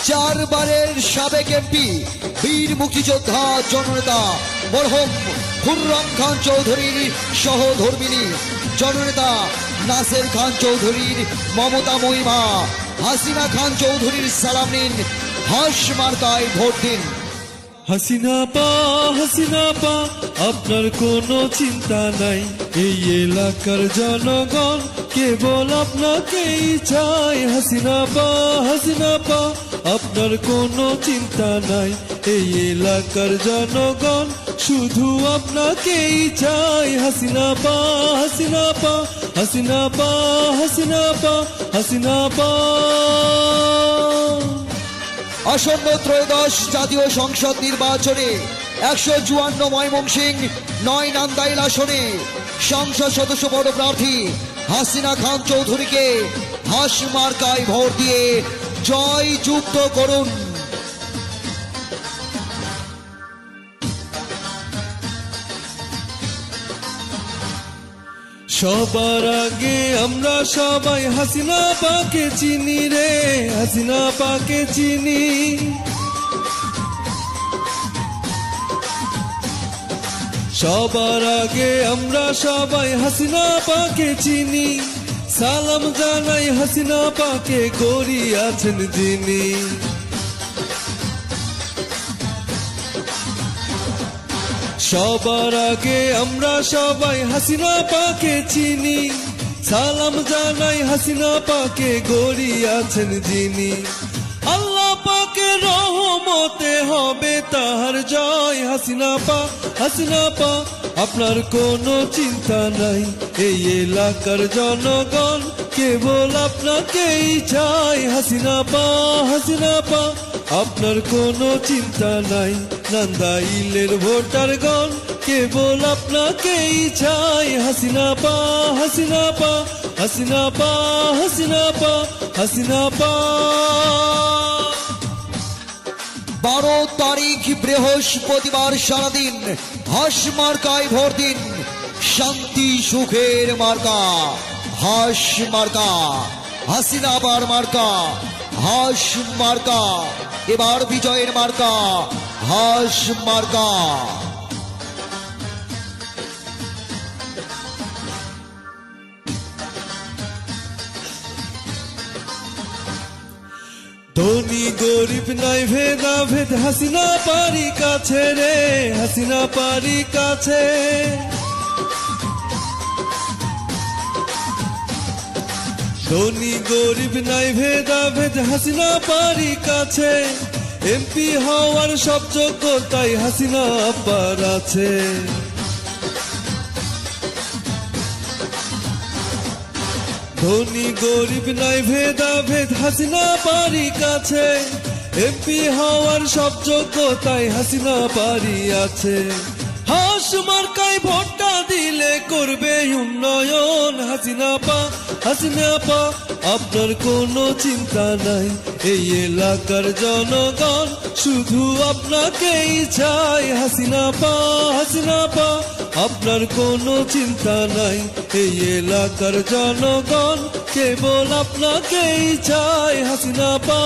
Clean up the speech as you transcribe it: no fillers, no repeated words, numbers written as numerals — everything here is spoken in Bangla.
চারবারের সাবেক এমপি বীর মুক্তিযোদ্ধা জননেতা মরহুম খুররম খান চৌধুরীর সহধর্মিণী জননেতা নাসের খান চৌধুরীর মমতাময়ী মা হাসিনা খান চৌধুরীর সালাম নিন, হাস মার্কায় ভোট দিন। হাসিনা পা আপনার কোনো চিন্তা নাই, এই এলাকার জনগণ কেবল আপনাকেই চায়। হাসিনা পা আপনার কোনো চিন্তা নাই, এই এলাকার জনগণ শুধু আপনাকেই চায়। হাসিনা পা আসন্ন ত্রয়োদশ জাতীয় সংসদ নির্বাচনে 154 ময়মনসিংহ 9 নান্দাইল আসনে সংসদ সদস্য পদপ্রার্থী হাসিনা খান চৌধুরীকে হাস মার্কায় ভোট দিয়ে জয় যুক্ত করুন। সবার আগে আমরা সবাই হাসিনা পাকে চিনি রে, হাসিনা পাকে চিনি। সবার আগে আমরা সবাই হাসিনা পাকে চিনি, সালাম জানাই হাসিনা পাকে করিয়াছেন যিনি। সবার আগে আমরা সবাই হাসিনা পাকে চিনি, সালাম জানাই হাসিনা পাকে গড়িয়াছেন যিনি। আল্লাহ পাকে রহমতে হবে তাহার জয়। হাসিনা পা আপনার কোনো চিন্তা নাই, এই এলাকার জনগণ কেবল আপনাকেই চায়। হাসিনা পা আপনার কোনো চিন্তা নাই, নান্দাইলের ভোটারগণ কেবল আপনাকেই চায়। হাসিনা পা 12 তারিখ বৃহস্পতিবার সারাদিন হাস মার্কায় ভোট দিন। শান্তি সুখের মার্কা হাস মার্কা, হাসিনা আবার মার্কা হাস মার্কা, এবার বিজয়ের মার্কা হাস মার্কা। ধনী গরিব নাই ভেদাভেদ, হাসিনা পারি কাছে রে, হাসিনা পারি কাছে। ধনী গরিব নাই ভেদাভেদ, হাসিনা পারি কাছে। এমপি হওয়ার সব যোগ্যতাই হাসিনা আপার আছে। ধনী গরিব নাই ভেদাভেদ, হাসিনা পারি কাছে। এমপি হওয়ার সব যোগ্যতাই হাসিনা পারি আছে। হাস মার্কায় ভোটটা দিলে করবে উন্নয়ন। হাসিনা পা আপনার কোনো চিন্তা নাই, এই এলাকার জনগণ শুধু আপনাকেই চায়। হাসিনা পা আপনার কোনো চিন্তা নাই, এই এলাকার জনগণ কেবল আপনাকেই চায়। হাসিনা পা